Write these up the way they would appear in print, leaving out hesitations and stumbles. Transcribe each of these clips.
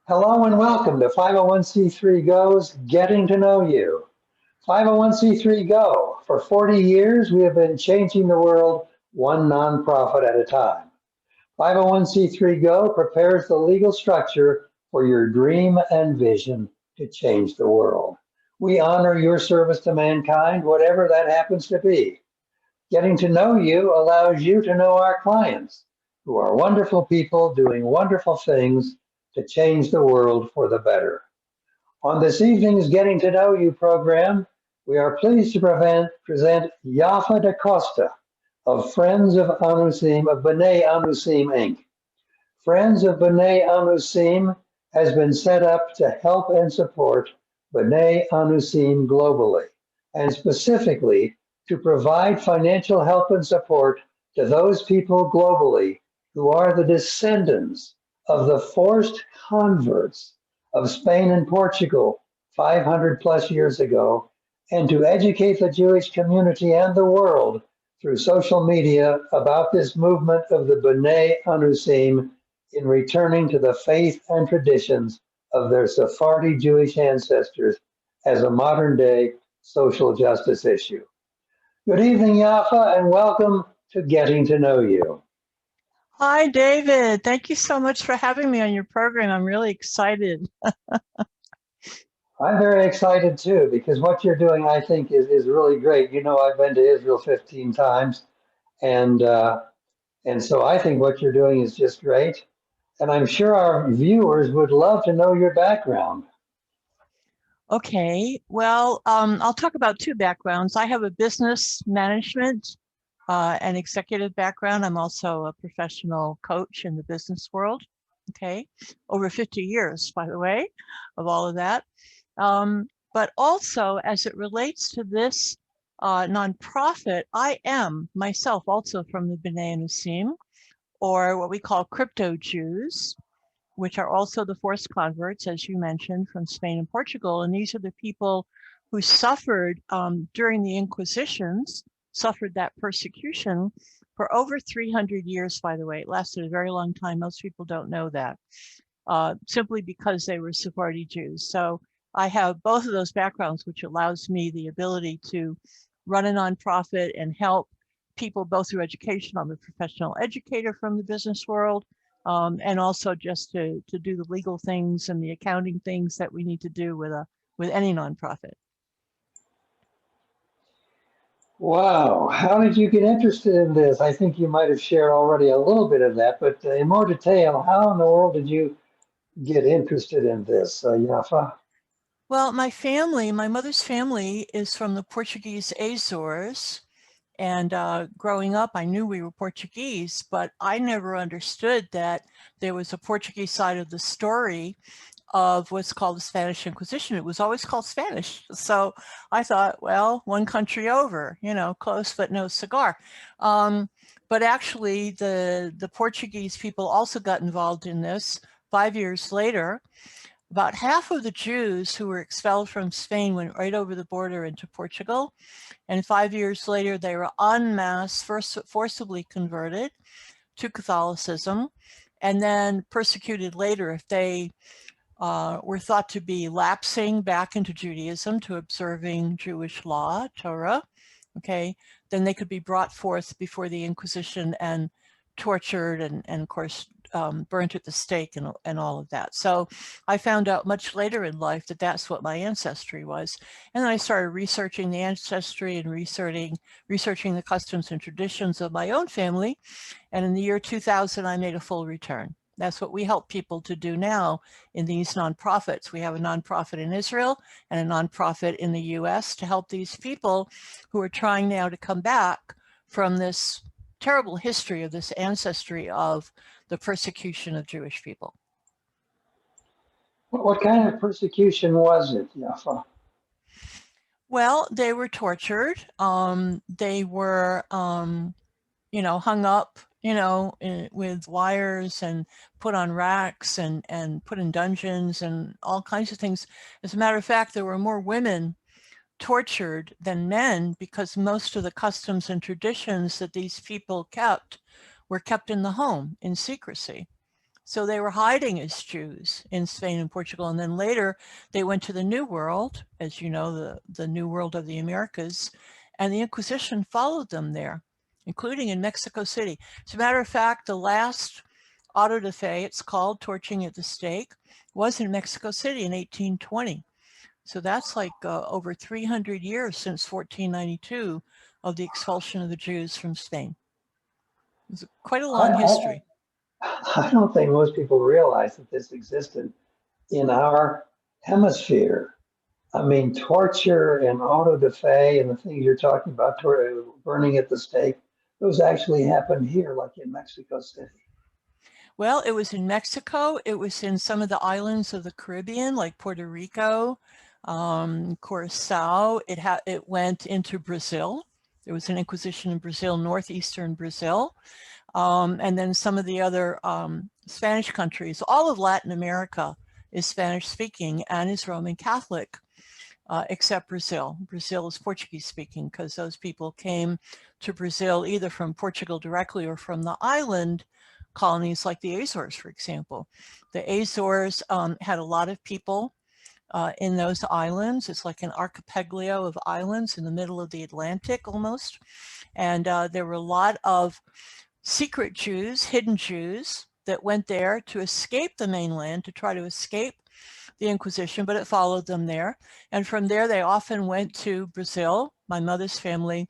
Hello and welcome to 501c3 Go's Getting to Know You. 501c3 Go. For 40 years, we have been changing the world one nonprofit at a time. 501c3 Go prepares the legal structure for your dream and vision to change the world. We honor your service to mankind, whatever that happens to be. Getting to know you allows you to know our clients, who are wonderful people doing wonderful things to change the world for the better. On this evening's Getting to Know You program, we are pleased to present Yaffah DaCosta of Friends of Bnei Anousim, Inc. Friends of Bnei Anousim has been set up to help and support Bnei Anousim globally, and specifically to provide financial help and support to those people globally who are the descendants of the forced converts of Spain and Portugal 500 plus years ago, and to educate the Jewish community and the world through social media about this movement of the Bnei Anousim in returning to the faith and traditions of their Sephardi Jewish ancestors as a modern day social justice issue. Good evening, Yafa, and welcome to Getting to Know You. Hi, David. Thank you so much for having me on your program. I'm really excited. I'm very excited too, because what you're doing, I think, is really great. You know, I've been to Israel 15 times, and so I think what you're doing is just great. And I'm sure our viewers would love to know your background. Okay, well, I'll talk about two backgrounds. I have a business management and executive background. I'm also a professional coach in the business world. Okay, over 50 years, by the way, of all of that. But also, as it relates to this nonprofit, I am myself also from the Bnei Anousim, or what we call crypto Jews, which are also the forced converts, as you mentioned, from Spain and Portugal. And these are the people who suffered during the Inquisitions, suffered that persecution for over 300 years, by the way. It lasted a very long time. Most people don't know that, simply because they were Sephardi Jews. So I have both of those backgrounds, which allows me the ability to run a nonprofit and help people both through education. I'm a professional educator from the business world, and also just to do the legal things and the accounting things that we need to do with any nonprofit. Wow, how did you get interested in this? I think you might have shared already a little bit of that, but in more detail, how in the world did you get interested in this, Yafa? Well, my mother's family is from the Portuguese Azores. And growing up, I knew we were Portuguese, but I never understood that there was a Portuguese side of the story of what's called the Spanish Inquisition. It was always called Spanish. So I thought, well, one country over, you know, close but no cigar. But actually, the Portuguese people also got involved in this 5 years later. About half of the Jews who were expelled from Spain went right over the border into Portugal. And 5 years later, they were en masse forcibly converted to Catholicism and then persecuted later if they were thought to be lapsing back into Judaism to observing Jewish law, Torah. Okay, then they could be brought forth before the Inquisition and tortured and of course, burnt at the stake and all of that. So I found out much later in life that that's what my ancestry was. And then I started researching the ancestry and researching the customs and traditions of my own family. And in the year 2000, I made a full return. That's what we help people to do now in these nonprofits. We have a nonprofit in Israel and a nonprofit in the US to help these people who are trying now to come back from this terrible history of this ancestry of the persecution of Jewish people. What kind of persecution was it, Yafa? Well, they were tortured. They were, you know, hung up, you know, with wires and put on racks and put in dungeons and all kinds of things. As a matter of fact, there were more women tortured than men because most of the customs and traditions that these people kept were kept in the home in secrecy. So they were hiding as Jews in Spain and Portugal. And then later they went to the New World, as you know, the New World of the Americas, and the Inquisition followed them there, including in Mexico City. As a matter of fact, the last auto de fe, it's called, torching at the stake, was in Mexico City in 1820. So that's like over 300 years since 1492 of the expulsion of the Jews from Spain. It's quite a long I, history. I don't think most people realize that this existed in our hemisphere. I mean, torture and auto da fe and the things you're talking about, burning at the stake, those actually happened here, like in Mexico City. Well, it was in Mexico. It was in some of the islands of the Caribbean, like Puerto Rico, Curacao. It went into Brazil. There was an Inquisition in Brazil, northeastern Brazil. And then some of the other Spanish countries. All of Latin America is Spanish speaking and is Roman Catholic, except Brazil. Brazil is Portuguese speaking because those people came to Brazil either from Portugal directly or from the island colonies like the Azores, for example. The Azores had a lot of people in those islands. It's like an archipelago of islands in the middle of the Atlantic almost. And there were a lot of secret Jews, hidden Jews, that went there to escape the mainland, to try to escape the Inquisition, but it followed them there. And from there, they often went to Brazil. My mother's family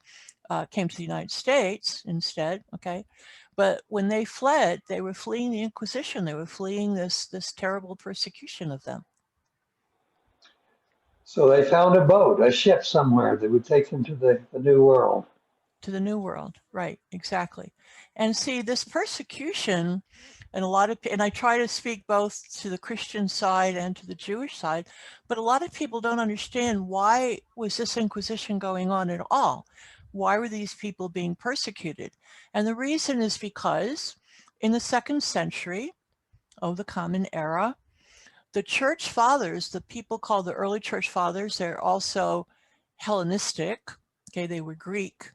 came to the United States instead, okay? But when they fled, they were fleeing the Inquisition. They were fleeing this terrible persecution of them. So they found a boat, a ship somewhere that would take them to the New World. To the New World, right, exactly. And see, this persecution, and I try to speak both to the Christian side and to the Jewish side, but a lot of people don't understand why was this Inquisition going on at all? Why were these people being persecuted? And the reason is because in the 2nd century of the Common Era, the church fathers, the people called the early church fathers, they're also Hellenistic, okay, they were Greek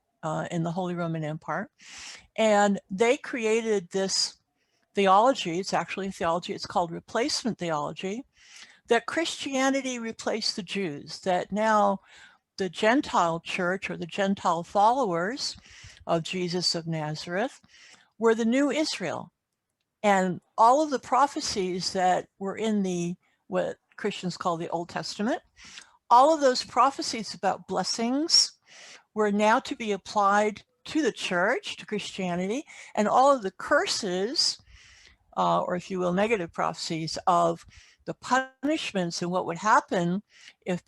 in the Holy Roman Empire, and they created this theology. It's actually a theology, it's called replacement theology, that Christianity replaced the Jews, that now the Gentile church or the Gentile followers of Jesus of Nazareth were the new Israel. And all of the prophecies that were in the, what Christians call the Old Testament, all of those prophecies about blessings were now to be applied to the church, to Christianity, and all of the curses, or if you will, negative prophecies of the punishments and what would happen if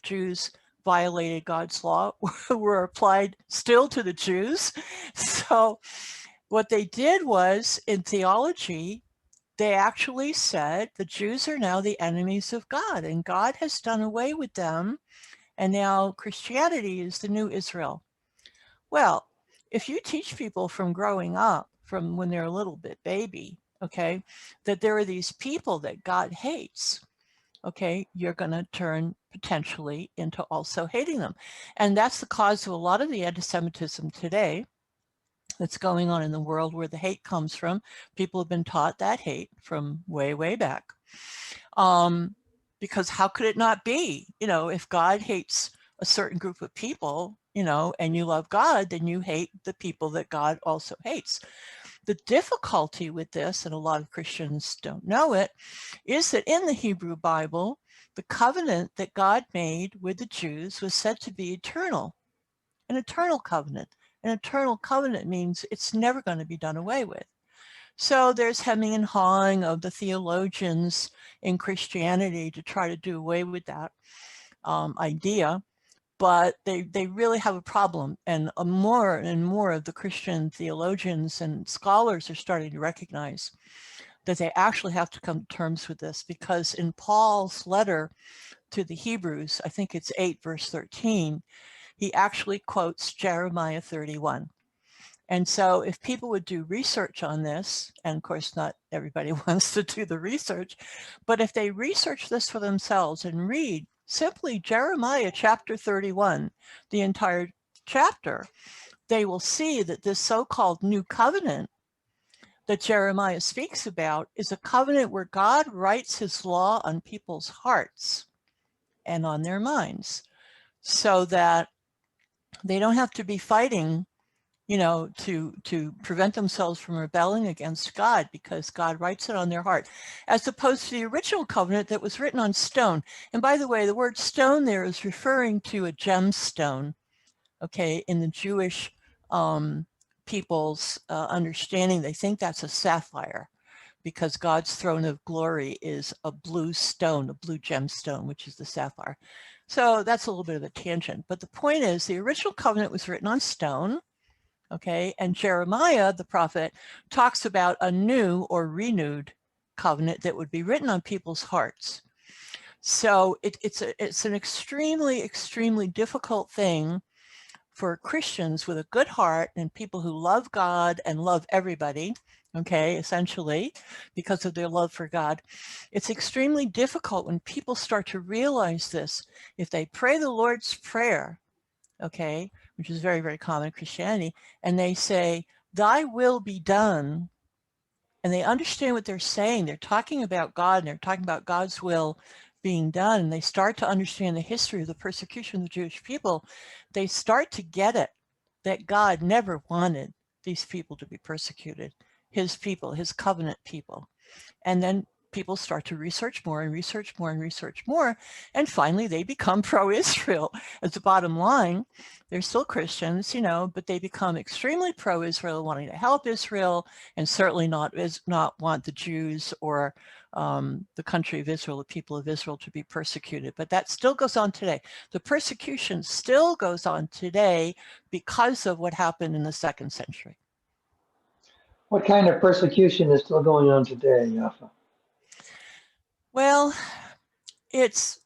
Jews violated God's law were applied still to the Jews. So what they did was, in theology, they actually said the Jews are now the enemies of God, and God has done away with them, and now Christianity is the new Israel. Well, if you teach people from growing up, from when they're a little bit baby, okay, that there are these people that God hates, okay, you're going to turn potentially into also hating them. And that's the cause of a lot of the anti-Semitism today that's going on in the world, where the hate comes from. People have been taught that hate from way, way back. Because how could it not be? You know, if God hates a certain group of people, you know, and you love God, then you hate the people that God also hates. The difficulty with this, and a lot of Christians don't know it, is that in the Hebrew Bible, the covenant that God made with the Jews was said to be eternal, an eternal covenant. An eternal covenant means it's never going to be done away with. So there's hemming and hawing of the theologians in Christianity to try to do away with that idea, but they really have a problem. And more and more of the Christian theologians and scholars are starting to recognize that they actually have to come to terms with this, because in Paul's letter to the Hebrews, I think it's 8 verse 13, he actually quotes Jeremiah 31. And so if people would do research on this, and of course not everybody wants to do the research, but if they research this for themselves and read simply Jeremiah chapter 31, the entire chapter, they will see that this so-called new covenant that Jeremiah speaks about is a covenant where God writes his law on people's hearts and on their minds, so that they don't have to be fighting, to prevent themselves from rebelling against God, because God writes it on their heart, as opposed to the original covenant that was written on stone. And by the way, the word stone there is referring to a gemstone, okay, in the Jewish people's understanding. They think that's a sapphire, because God's throne of glory is a blue stone, a blue gemstone, which is the sapphire. So that's a little bit of a tangent. But the point is, the original covenant was written on stone, okay? And Jeremiah, the prophet, talks about a new or renewed covenant that would be written on people's hearts. So it's an extremely, extremely difficult thing for Christians with a good heart and people who love God and love everybody, okay, essentially, because of their love for God. It's extremely difficult when people start to realize this. If they pray the Lord's Prayer, okay, which is very, very common in Christianity, and they say, "Thy will be done," and they understand what they're saying, they're talking about God and they're talking about God's will being done, and they start to understand the history of the persecution of the Jewish people, they start to get it, that God never wanted these people to be persecuted, his people, his covenant people. And then people start to research more and research more and research more, and finally they become pro-Israel. As the bottom line, they're still Christians, but they become extremely pro-Israel, wanting to help Israel, and certainly not want the Jews or the country of Israel, the people of Israel, to be persecuted. But that still goes on today. The persecution still goes on today because of what happened in the 2nd century. What kind of persecution is still going on today, Yaffah? Well, it's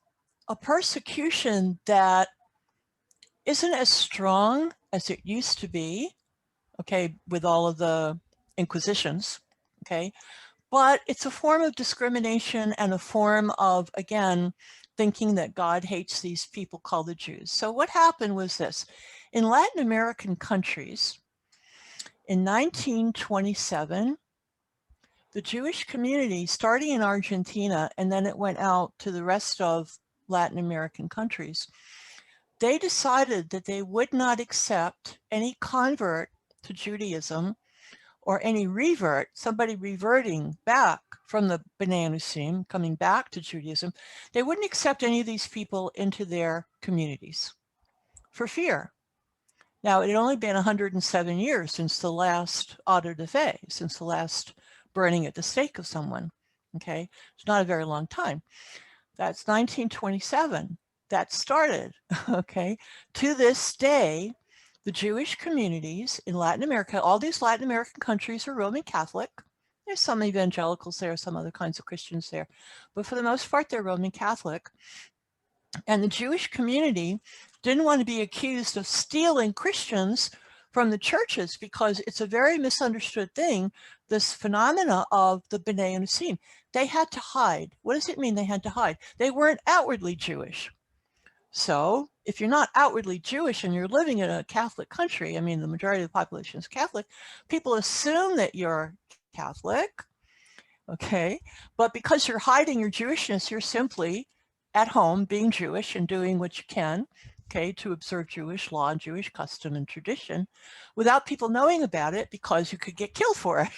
a persecution that isn't as strong as it used to be, okay, with all of the inquisitions, okay, but it's a form of discrimination and a form of, again, thinking that God hates these people called the Jews. So what happened was this. In Latin American countries, in 1927, the Jewish community, starting in Argentina, and then it went out to the rest of Latin American countries, they decided that they would not accept any convert to Judaism or any revert, somebody reverting back from the Bnei Anousim, coming back to Judaism. They wouldn't accept any of these people into their communities for fear. Now, it had only been 107 years since the last auto de fe, since the last burning at the stake of someone, okay? It's not a very long time. That's 1927. That started, okay? To this day, the Jewish communities in Latin America, all these Latin American countries are Roman Catholic. There's some evangelicals there, some other kinds of Christians there, but for the most part, they're Roman Catholic. And the Jewish community didn't want to be accused of stealing Christians from the churches, because it's a very misunderstood thing, this phenomena of the Bnei Anousim. They had to hide. What does it mean they had to hide? They weren't outwardly Jewish. So if you're not outwardly Jewish and you're living in a Catholic country, I mean, the majority of the population is Catholic, people assume that you're Catholic, okay? But because you're hiding your Jewishness, you're simply at home being Jewish and doing what you can, okay, to observe Jewish law and Jewish custom and tradition without people knowing about it, because you could get killed for it,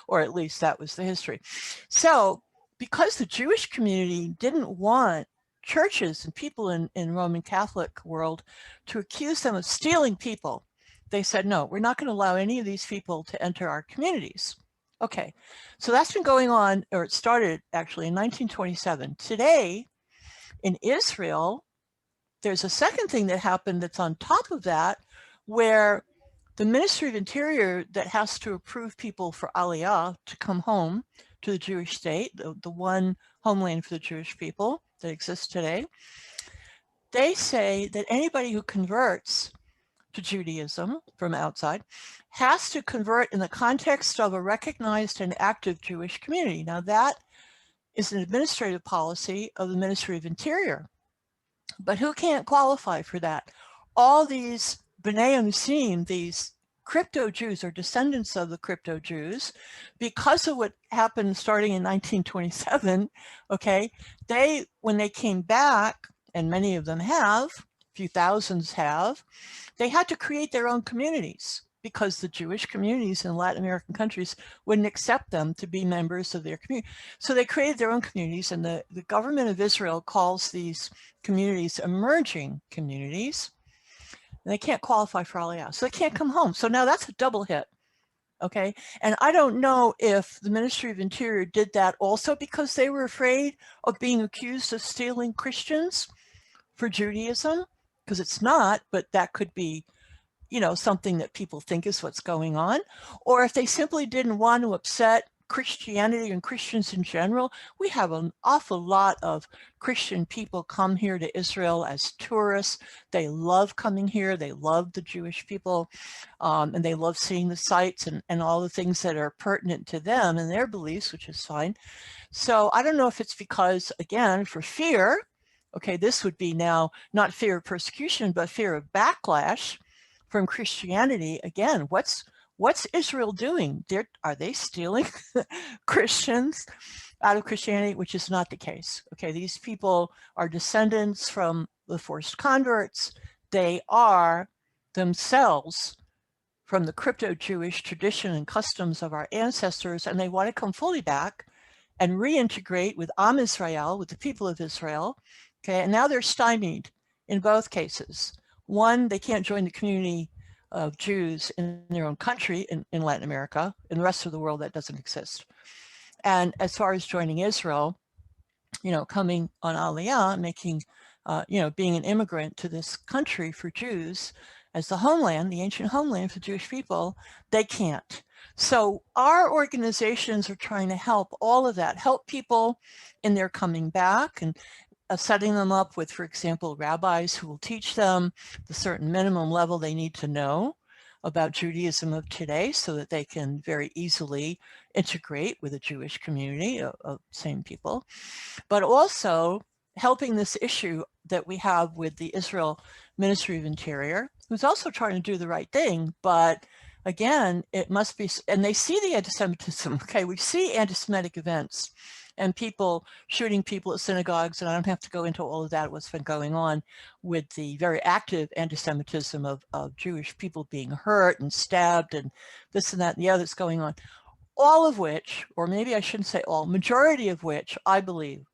or at least that was the history. So because the Jewish community didn't want churches and people in Roman Catholic world to accuse them of stealing people, they said, no, we're not going to allow any of these people to enter our communities. Okay, so that's been going on, or it started actually in 1927. Today, in Israel, there's a second thing that happened that's on top of that, where the Ministry of Interior that has to approve people for Aliyah to come home to the Jewish state, the one homeland for the Jewish people that exists today, they say that anybody who converts to Judaism from outside has to convert in the context of a recognized and active Jewish community. Now that is an administrative policy of the Ministry of Interior, but who can't qualify for that? All these Bnei Anousim, these crypto Jews or descendants of the crypto Jews, because of what happened starting in 1927, okay, when they came back, and many of them have, a few thousands have, they had to create their own communities because the Jewish communities in Latin American countries wouldn't accept them to be members of their community. So they created their own communities, and the government of Israel calls these communities emerging communities. And they can't qualify for Aliyah, so they can't come home. So now that's a double hit, okay? And I don't know if the Ministry of Interior did that also because they were afraid of being accused of stealing Christians for Judaism, because it's not, but that could be, you know, something that people think is what's going on, or if they simply didn't want to upset Christianity and Christians in general. We have an awful lot of Christian people come here to Israel as tourists. They love coming here. They love the Jewish people, and they love seeing the sites and all the things that are pertinent to them and their beliefs, which is fine. So I don't know if it's because, again, for fear, okay, this would be now not fear of persecution, but fear of backlash from Christianity. Again, what's Israel doing? Are they stealing Christians out of Christianity? Which is not the case. Okay, these people are descendants from the forced converts. They are themselves from the crypto-Jewish tradition and customs of our ancestors, and they want to come fully back and reintegrate with Am Israel, with the people of Israel. Okay, and now they're stymied in both cases. One, they can't join the community of Jews in their own country in Latin America. In the rest of the world, that doesn't exist. And as far as joining Israel, you know, coming on Aliyah, making, you know, being an immigrant to this country for Jews as the homeland, the ancient homeland for Jewish people, they can't. So our organizations are trying to help all of that, help people in their coming back, and setting them up with, for example, rabbis who will teach them the certain minimum level they need to know about Judaism of today so that they can very easily integrate with a Jewish community of same people, but also helping this issue that we have with the Israel Ministry of Interior, who's also trying to do the right thing, but again, it must be, and they see the anti-Semitism, okay, we see anti-Semitic events and people shooting people at synagogues, and I don't have to go into all of that, what's been going on with the very active anti-Semitism of Jewish people being hurt and stabbed and this and that and the other that's going on. All of which, or maybe I shouldn't say all, majority of which, I believe,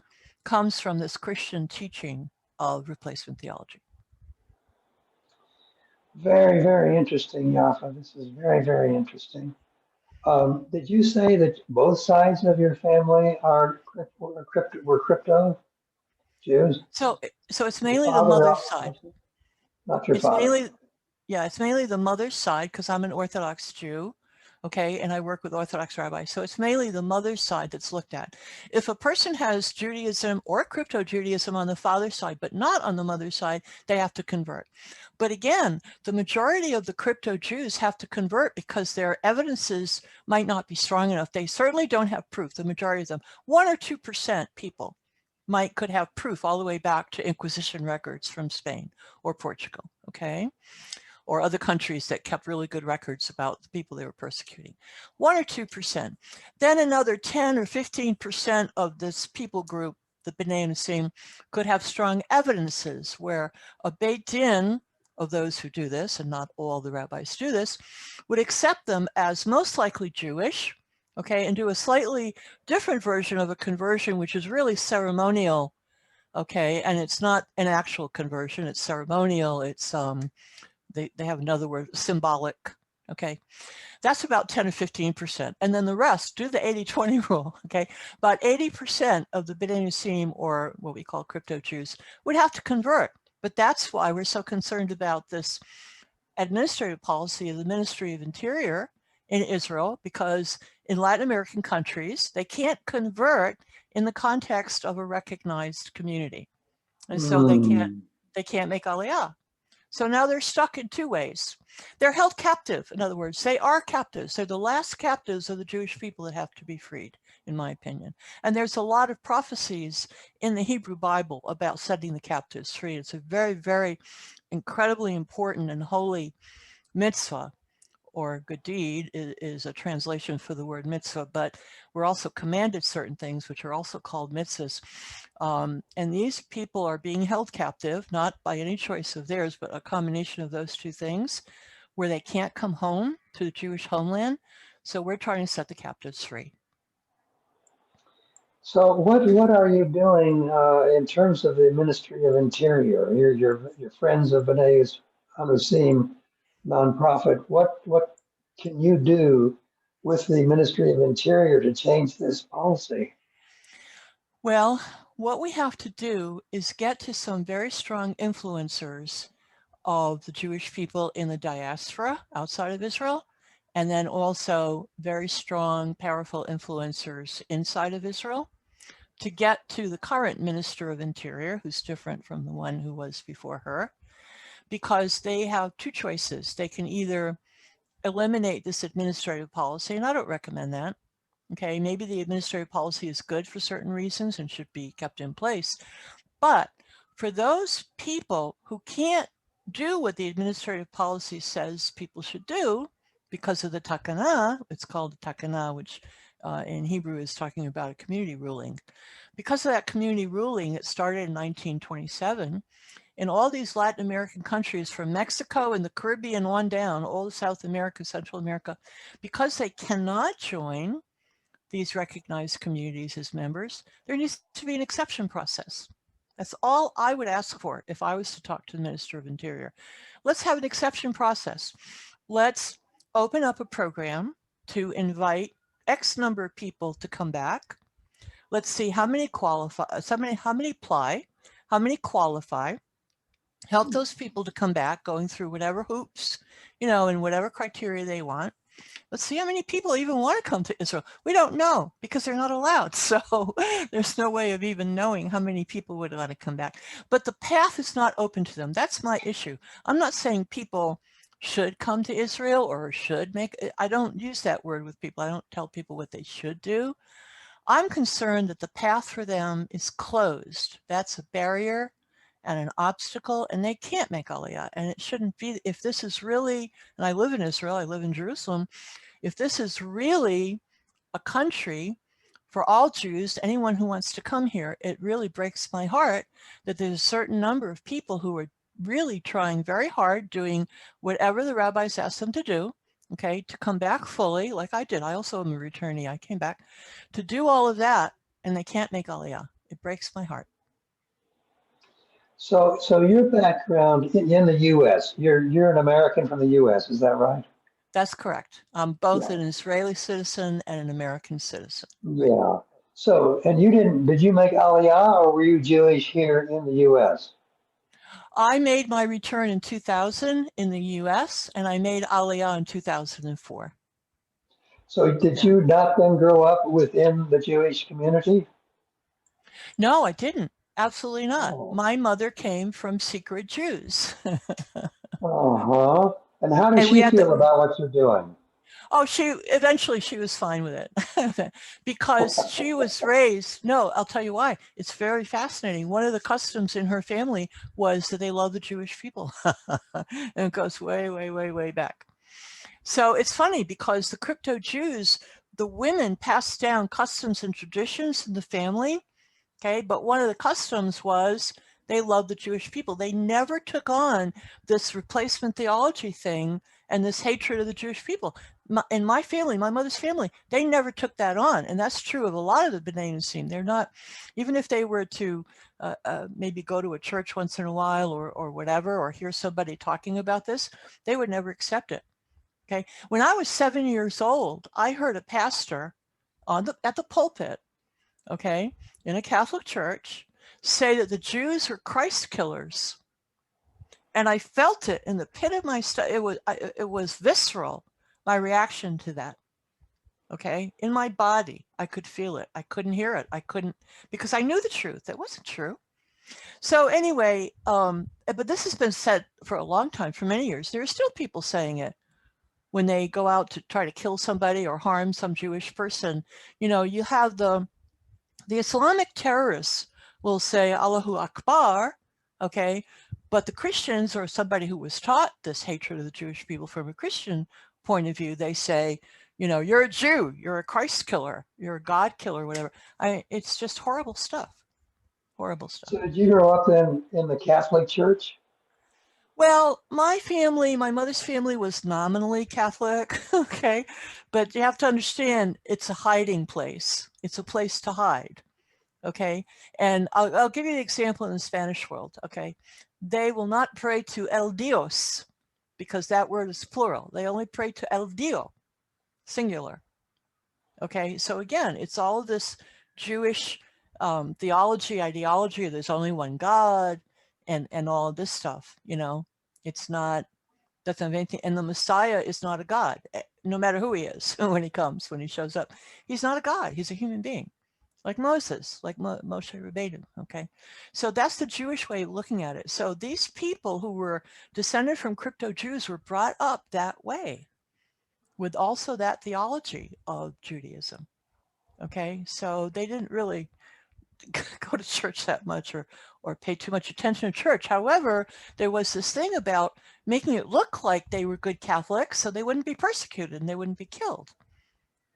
comes from this Christian teaching of replacement theology. Very, very interesting, Yafa. This is very, very interesting. Did you say that both sides of your family were crypto Jews? So it's Your mainly the father mother's side. also? Not your It's father. mainly, yeah, it's mainly the mother's side because I'm an Orthodox Jew, okay, and I work with Orthodox rabbis. So it's mainly the mother's side that's looked at. If a person has Judaism or crypto-Judaism on the father's side, but not on the mother's side, they have to convert. But again, the majority of the crypto-Jews have to convert because their evidences might not be strong enough. They certainly don't have proof, the majority of them. 1 or 2% people could have proof all the way back to Inquisition records from Spain or Portugal, okay? Or other countries that kept really good records about the people they were persecuting. 1 or 2%. Then another 10 or 15% of this people group, the Bnei Anousim, could have strong evidences where a Beit Din of those who do this, and not all the rabbis do this, would accept them as most likely Jewish, okay, and do a slightly different version of a conversion, which is really ceremonial, okay, and it's not an actual conversion, it's ceremonial, it's, they have another word, symbolic, okay. That's about 10 or 15%. And then the rest, do the 80-20 rule, okay? About 80% of the Bnei Anousim, or what we call crypto Jews, would have to convert. But that's why we're so concerned about this administrative policy of the Ministry of Interior in Israel, because in Latin American countries, they can't convert in the context of a recognized community. And so they can't make Aliyah. So now they're stuck in two ways. They're held captive. In other words, they are captives. They're the last captives of the Jewish people that have to be freed, in my opinion. And there's a lot of prophecies in the Hebrew Bible about setting the captives free. It's a very, very incredibly important and holy mitzvah, or good deed is a translation for the word mitzvah, but we're also commanded certain things, which are also called mitzvahs. And these people are being held captive, not by any choice of theirs, but a combination of those two things, where they can't come home to the Jewish homeland. So we're trying to set the captives free. So what are you doing in terms of the Ministry of Interior? Your Friends of Bnei Anousim nonprofit. What can you do with the Ministry of Interior to change this policy? Well, what we have to do is get to some very strong influencers of the Jewish people in the diaspora outside of Israel, and then also very strong, powerful influencers inside of Israel to get to the current Minister of Interior, who's different from the one who was before her, because they have two choices. They can either eliminate this administrative policy, and I don't recommend that. Okay, maybe the administrative policy is good for certain reasons and should be kept in place. But for those people who can't do what the administrative policy says people should do because of the takana, it's called the takana, which in Hebrew is talking about a community ruling. Because of that community ruling, it started in 1927. In all these Latin American countries, from Mexico and the Caribbean on down, all of South America, Central America, because they cannot join these recognized communities as members, there needs to be an exception process. That's all I would ask for if I was to talk to the Minister of Interior. Let's have an exception process. Let's open up a program to invite X number of people to come back. Let's see how many qualify, how many apply, how many qualify. Help those people to come back, going through whatever hoops, and whatever criteria they want. Let's see how many people even want to come to Israel. We don't know because they're not allowed. So there's no way of even knowing how many people would want to come back. But the path is not open to them. That's my issue. I'm not saying people should come to Israel or should I don't use that word with people. I don't tell people what they should do. I'm concerned that the path for them is closed. That's a barrier and an obstacle, and they can't make Aliyah. And it shouldn't be. If this is really, and I live in Israel, I live in Jerusalem, if this is really a country for all Jews, anyone who wants to come here, it really breaks my heart that there's a certain number of people who are really trying very hard, doing whatever the rabbis ask them to do, okay, to come back fully, like I did. I also am a returnee. I came back to do all of that, and they can't make Aliyah. It breaks my heart. So your background in the U.S. You're an American from the U.S. Is that right? That's correct. I'm both Yeah. an Israeli citizen and an American citizen. Yeah. So, and did you make Aliyah or were you Jewish here in the U.S.? I made my return in 2000 in the US, and I made Aliyah in 2004. So did Yeah. you not then grow up within the Jewish community? No, I didn't. Absolutely not. Oh, My mother came from secret Jews. uh-huh. And how does And we she had feel about what you're doing? oh, eventually she was fine with it because she was raised. No, I'll tell you why. It's very fascinating. One of the customs in her family was that they love the Jewish people. And it goes way, way, way, way back. So it's funny because the crypto Jews, the women passed down customs and traditions in the family. Okay, but one of the customs was they loved the Jewish people. They never took on this replacement theology thing and this hatred of the Jewish people. In my family, my mother's family, they never took that on. And that's true of a lot of the Bnei Anousim. They're not, even if they were to maybe go to a church once in a while or whatever, or hear somebody talking about this, they would never accept it. Okay, when I was 7 years old, I heard a pastor at the pulpit, okay, in a Catholic church, say that the Jews were Christ killers. And I felt it in the pit of my stomach. It was visceral, my reaction to that. Okay, in my body, I could feel it. I couldn't hear it. I couldn't, because I knew the truth. It wasn't true. So anyway, but this has been said for a long time, for many years. There are still people saying it when they go out to try to kill somebody or harm some Jewish person. You have the Islamic terrorists will say Allahu Akbar, okay, but the Christians or somebody who was taught this hatred of the Jewish people from a Christian point of view, they say, you're a Jew, you're a Christ killer, you're a God killer, whatever. It's just horrible stuff. Horrible stuff. So did you grow up in the Catholic Church? Well, my family, my mother's family was nominally Catholic, okay? But you have to understand, it's a hiding place. It's a place to hide, okay? And I'll give you an example in the Spanish world, okay? They will not pray to El Dios because that word is plural. They only pray to El Dio, singular, okay? So again, it's all of this Jewish theology, ideology, there's only one God, and all of this stuff, it's not, doesn't have anything, and the Messiah is not a God, no matter who he is. When he shows up, he's not a God, he's a human being, like Moses, like Moshe Rabbeinu, okay? So that's the Jewish way of looking at it. So these people who were descended from crypto-Jews were brought up that way, with also that theology of Judaism, okay? So they didn't really go to church that much or pay too much attention to church. However, there was this thing about making it look like they were good Catholics so they wouldn't be persecuted and they wouldn't be killed.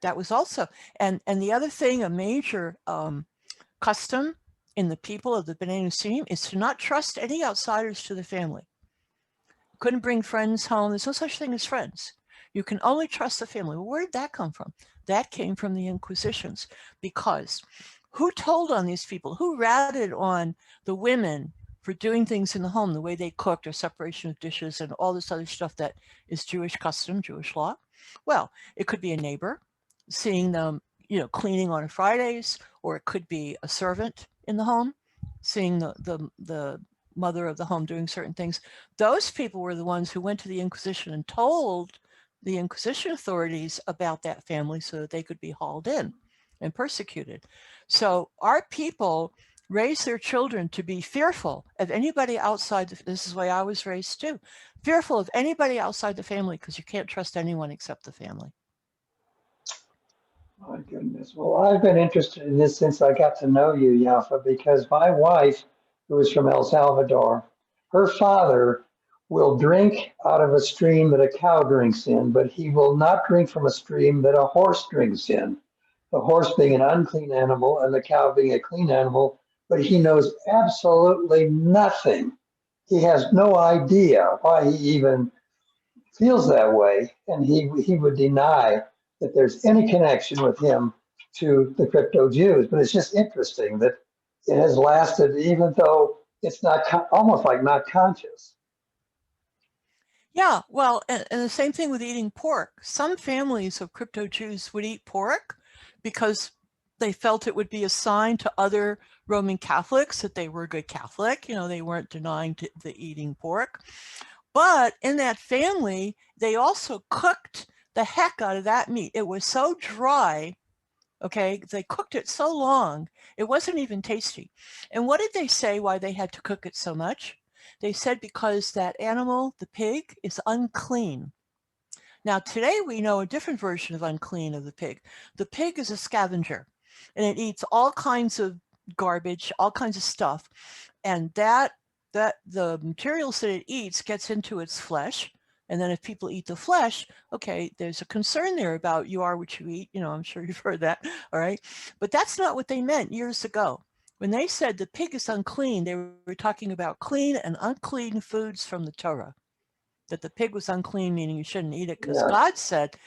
That was also, and the other thing, a major custom in the people of the Bnei Anousim is to not trust any outsiders to the family. Couldn't bring friends home. There's no such thing as friends. You can only trust the family. Well, where did that come from? That came from the Inquisitions, because who told on these people? Who ratted on the women for doing things in the home, the way they cooked, or separation of dishes, and all this other stuff that is Jewish custom, Jewish law? Well, it could be a neighbor seeing them, cleaning on Fridays, or it could be a servant in the home seeing the mother of the home doing certain things. Those people were the ones who went to the Inquisition and told the Inquisition authorities about that family so that they could be hauled in and persecuted. So our people raise their children to be fearful of anybody outside. This is the way I was raised too. Fearful of anybody outside the family because you can't trust anyone except the family. My goodness. Well, I've been interested in this since I got to know you, Yafa, because my wife, who is from El Salvador, her father will drink out of a stream that a cow drinks in, but he will not drink from a stream that a horse drinks in. The horse being an unclean animal and the cow being a clean animal, but he knows absolutely nothing. He has no idea why he even feels that way, and he would deny that there's any connection with him to the crypto Jews. But it's just interesting that it has lasted, even though it's not almost like not conscious. Yeah, well, and the same thing with eating pork. Some families of crypto Jews would eat pork because they felt it would be a sign to other Roman Catholics that they were a good Catholic. They weren't denying the eating pork. But in that family, they also cooked the heck out of that meat. It was so dry, okay? They cooked it so long, it wasn't even tasty. And what did they say why they had to cook it so much? They said because that animal, the pig, is unclean. Now, today we know a different version of unclean of the pig. The pig is a scavenger, and it eats all kinds of garbage, all kinds of stuff. And that the materials that it eats gets into its flesh. And then if people eat the flesh, okay, there's a concern there about you are what you eat. I'm sure you've heard that, all right? But that's not what they meant years ago. When they said the pig is unclean, they were talking about clean and unclean foods from the Torah. That the pig was unclean, meaning you shouldn't eat it because God said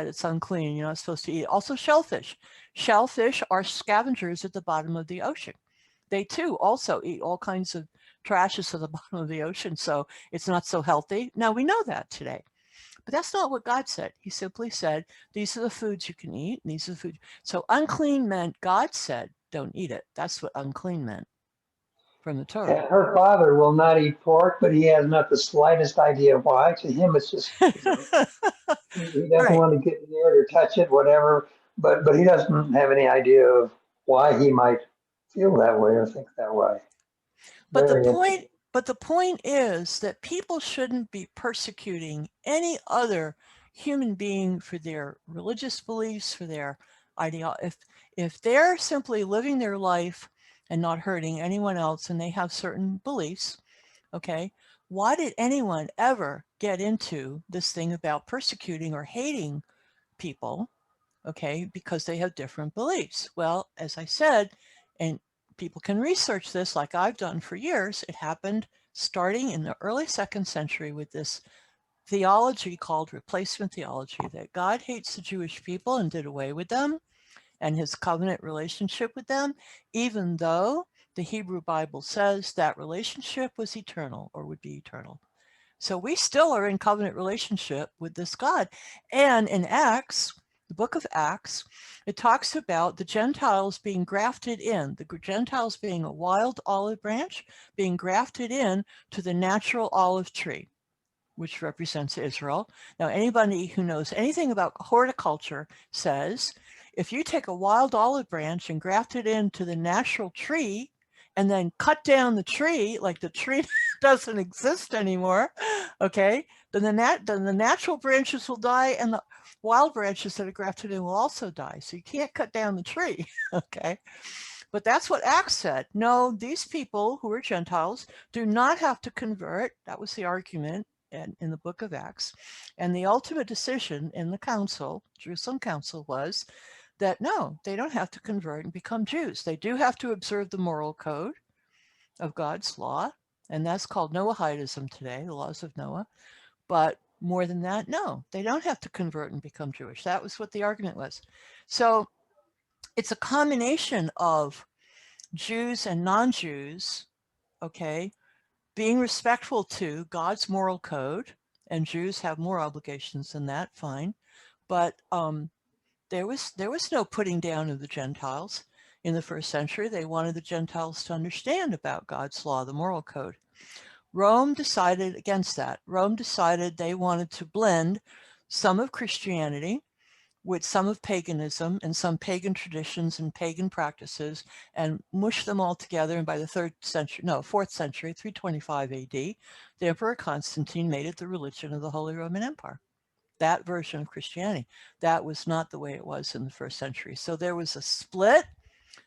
it's unclean, you're not supposed to eat it. Also shellfish. Shellfish are scavengers at the bottom of the ocean. They too also eat all kinds of trashes at the bottom of the ocean, so it's not so healthy. Now we know that today, but that's not what God said. He simply said, these are the foods you can eat, and these are the foods. So unclean meant God said, don't eat it. That's what unclean meant from the Torah. And her father will not eat pork, but he has not the slightest idea why. To him, it's just, he doesn't Right. want to get near it or touch it, whatever. But he doesn't have any idea of why he might feel that way or think that way. But the Very point, interesting. but the point is that people shouldn't be persecuting any other human being for their religious beliefs, for their ideology. If they're simply living their life and not hurting anyone else, and they have certain beliefs, okay, why did anyone ever get into this thing about persecuting or hating people? Okay, because they have different beliefs. Well, as I said, and people can research this like I've done for years, it happened starting in the early 2nd century with this theology called replacement theology, that God hates the Jewish people and did away with them and his covenant relationship with them, even though the Hebrew Bible says that relationship was eternal or would be eternal. So we still are in covenant relationship with this God. And in Acts, the book of Acts, it talks about the Gentiles being grafted in, the Gentiles being a wild olive branch, being grafted in to the natural olive tree, which represents Israel. Now, anybody who knows anything about horticulture says, if you take a wild olive branch and graft it into the natural tree and then cut down the tree, like the tree doesn't exist anymore, okay, then the natural branches will die and the wild branches that are grafted in will also die. So you can't cut down the tree, okay? But that's what Acts said. No, these people who are Gentiles do not have to convert. That was the argument in the book of Acts. And the ultimate decision in the council, Jerusalem council, was that no, they don't have to convert and become Jews. They do have to observe the moral code of God's law, and that's called Noahidism today, the laws of Noah. But more than that, no, they don't have to convert and become Jewish. That was what the argument was. So it's a combination of Jews and non-Jews, okay, being respectful to God's moral code, and Jews have more obligations than that, fine. But there was no putting down of the Gentiles in the 1st century. They wanted the Gentiles to understand about God's law, the moral code. Rome decided against that. Rome decided they wanted to blend some of Christianity with some of paganism and some pagan traditions and pagan practices and mush them all together. And by the 4th century, 325 AD, the Emperor Constantine made it the religion of the Holy Roman Empire. That version of Christianity. That was not the way it was in the 1st century. So there was a split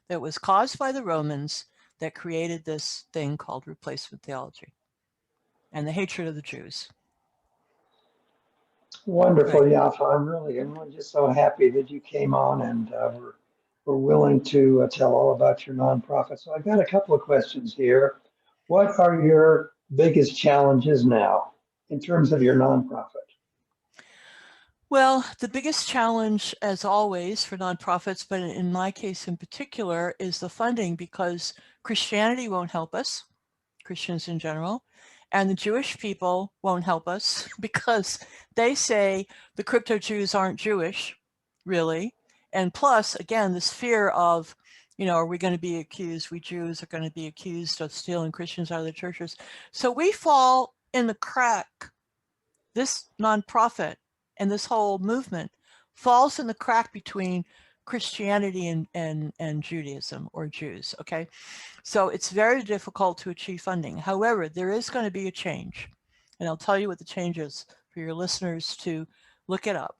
that was caused by the Romans that created this thing called replacement theology and the hatred of the Jews. Wonderful, Right. Yafa. I'm just so happy that you came on and were willing to tell all about your nonprofit. So I've got a couple of questions here. What are your biggest challenges now in terms of your nonprofit? Well, the biggest challenge, as always, for nonprofits, but in my case in particular, is the funding, because Christianity won't help us, Christians in general, and the Jewish people won't help us because they say the crypto Jews aren't Jewish, really. And plus, again, this fear of, are we going to be accused, we Jews are going to be accused of stealing Christians out of the churches. So we fall in the crack. This nonprofit and this whole movement falls in the crack between Christianity and Judaism or Jews, okay? So it's very difficult to achieve funding. However, there is going to be a change. And I'll tell you what the change is for your listeners to look it up.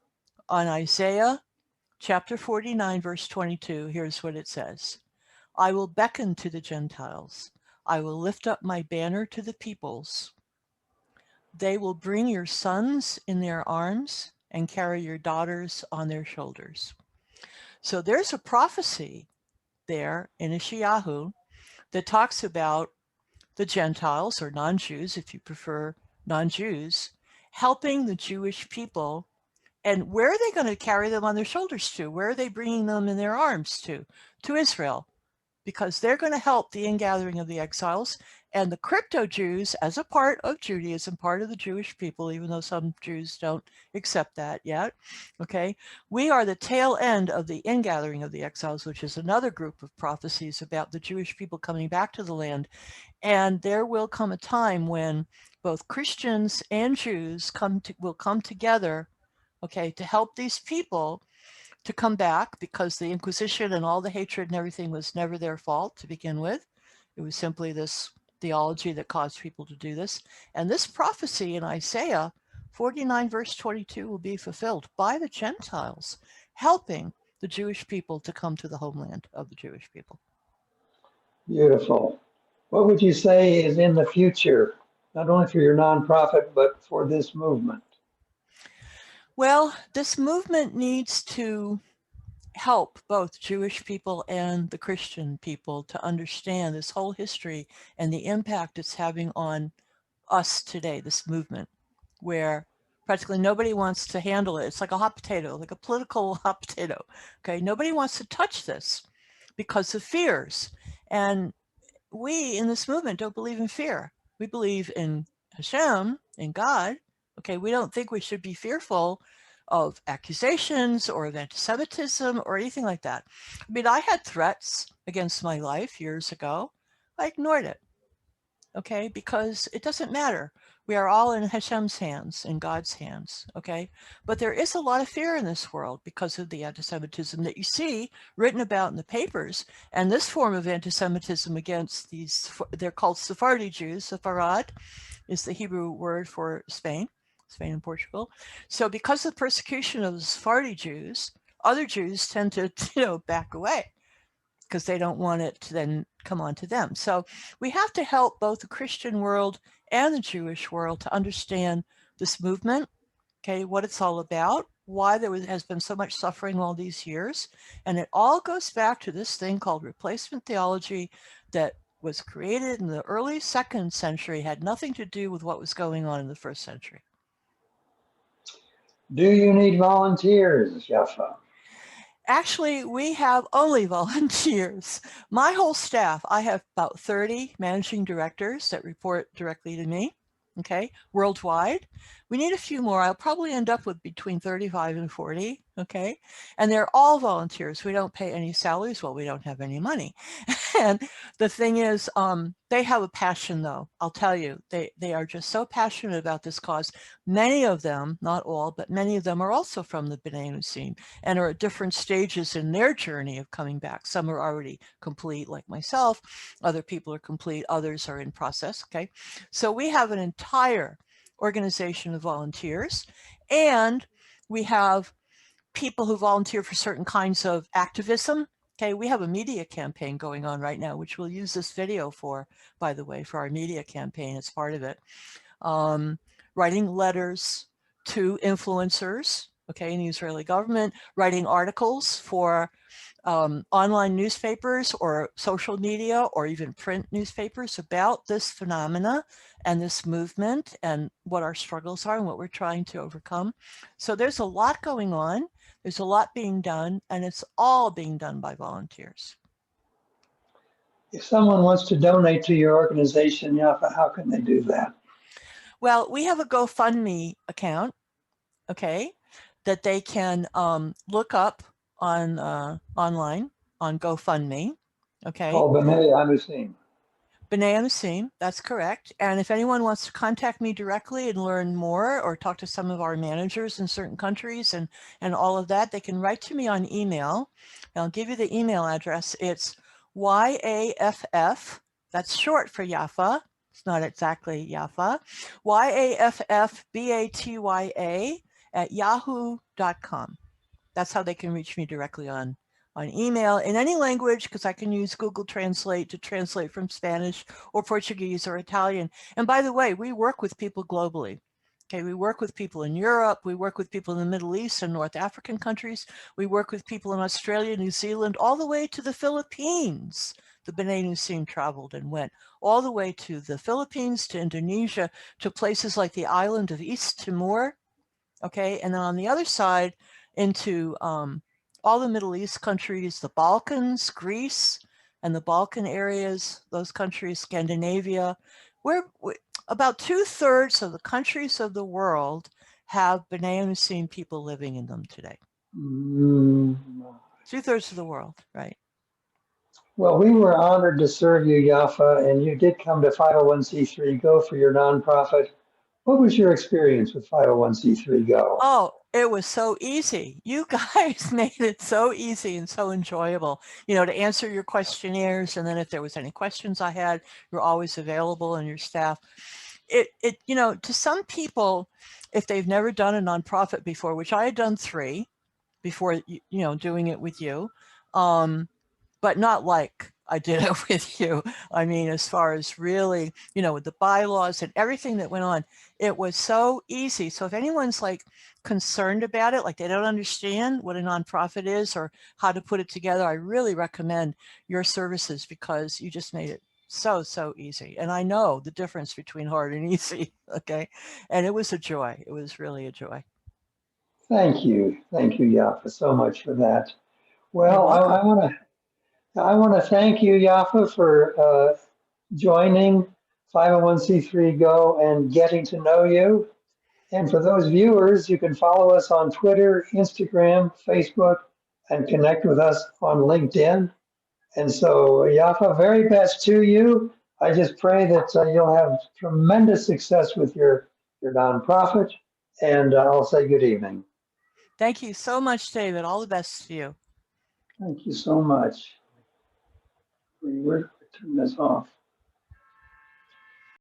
On Isaiah chapter 49, verse 22, here's what it says. I will beckon to the Gentiles. I will lift up my banner to the peoples. They will bring your sons in their arms and carry your daughters on their shoulders. So there's a prophecy there in Ishayahu that talks about the Gentiles, or non-Jews, if you prefer non-Jews, helping the Jewish people. And where are they going to carry them on their shoulders to? Where are they bringing them in their arms to? To Israel, because they're going to help the ingathering of the exiles. And the crypto Jews, as a part of Judaism, part of the Jewish people, even though some Jews don't accept that yet, okay, we are the tail end of the ingathering of the exiles, which is another group of prophecies about the Jewish people coming back to the land. And there will come a time when both Christians and Jews will come together, okay, to help these people to come back, because the Inquisition and all the hatred and everything was never their fault to begin with. It was simply this theology that caused people to do this. And this prophecy in Isaiah 49 verse 22 will be fulfilled by the Gentiles, helping the Jewish people to come to the homeland of the Jewish people. Beautiful. What would you say is in the future not only for your nonprofit, but for this movement? Well, this movement needs to help both Jewish people and the Christian people to understand this whole history and the impact it's having on us today, this movement, where practically nobody wants to handle it. It's like a hot potato, like a political hot potato. Okay, nobody wants to touch this because of fears. And we in this movement don't believe in fear. We believe in Hashem, in God. Okay, we don't think we should be fearful of accusations or of anti-Semitism or anything like that. I mean, I had threats against my life years ago. I ignored it, okay, because it doesn't matter. We are all in Hashem's hands, in God's hands, okay? But there is a lot of fear in this world because of the anti-Semitism that you see written about in the papers. And this form of anti-Semitism against these, they're called Sephardi Jews. Sepharad is the Hebrew word for Spain and Portugal. So because of the persecution of the Sephardi Jews, other Jews tend to, back away because they don't want it to then come on to them. So we have to help both the Christian world and the Jewish world to understand this movement, okay, what it's all about, why there has been so much suffering all these years. And it all goes back to this thing called replacement theology that was created in the early 2nd century, had nothing to do with what was going on in the 1st century. Do you need volunteers, Yaffah? Actually, we have only volunteers. My whole staff, I have about 30 managing directors that report directly to me, okay, worldwide. We need a few more. I'll probably end up with between 35 and 40, okay? And they're all volunteers. We don't pay any salaries. Well, we don't have any money. And the thing is, they have a passion, though. I'll tell you, they are just so passionate about this cause. Many of them, not all, but many of them are also from the Bnei Anousim and are at different stages in their journey of coming back. Some are already complete, like myself. Other people are complete. Others are in process, okay? So we have an entire organization of volunteers, and we have people who volunteer for certain kinds of activism. Okay, we have a media campaign going on right now, which we'll use this video for, by the way, for our media campaign as part of it. Writing letters to influencers, okay, in the Israeli government, writing articles for online newspapers or social media or even print newspapers about this phenomena and this movement and what our struggles are and what we're trying to overcome. So there's a lot going on. There's a lot being done, and it's all being done by volunteers. If someone wants to donate to your organization, Yaffah, how can they do that? Well, we have a GoFundMe account, okay, that they can look up on online on GoFundMe, okay. Called Bnei Anousim. Bnei Anousim, that's correct. And if anyone wants to contact me directly and learn more or talk to some of our managers in certain countries and all of that, they can write to me on email. And I'll give you the email address. It's YAFF, that's short for Yaffah. It's not exactly Yaffah. YAFFBATYA at yahoo.com. That's how they can reach me directly on email in any language, because I can use Google Translate to translate from Spanish or Portuguese or Italian. And by the way, we work with people globally. Okay, we work with people in Europe, we work with people in the Middle East and North African countries, we work with people in Australia, New Zealand, all the way to the Philippines. The Bnei Anousim traveled and went all the way to the Philippines, to Indonesia, to places like the island of East Timor. Okay, and then on the other side, into all the Middle East countries, the Balkans, Greece, and the Balkan areas, those countries, Scandinavia, where about 2/3 of the countries of the world have Bnei Anousim people living in them today. 2/3 of the world, right? Well, we were honored to serve you, Yaffah, and you did come to 501c3 Go for your nonprofit. What was your experience with 501c3 Go? Oh, it was so easy. You guys made it so easy and so enjoyable, to answer your questionnaires. And then if there was any questions I had, you're always available, and your staff. To some people, if they've never done a nonprofit before, which I had done 3 before, doing it with you, but not like I did it with you. I mean, as far as really, you know, with the bylaws and everything that went on, it was so easy. So if anyone's like concerned about it, like they don't understand what a nonprofit is or how to put it together, I really recommend your services because you just made it so easy. And I know the difference between hard and easy. Okay. And it was a joy. It was really a joy. Thank you. Thank you, Yafa, so much for that. You're Well, welcome. I want to thank you, Yafa, for joining 501c3 Go and getting to know you. And for those viewers, you can follow us on Twitter, Instagram, Facebook, and connect with us on LinkedIn. And so, Yafa, very best to you. I just pray that you'll have tremendous success with your nonprofit. And I'll say good evening. Thank you so much, David. All the best to you. Thank you so much. We're turn this off.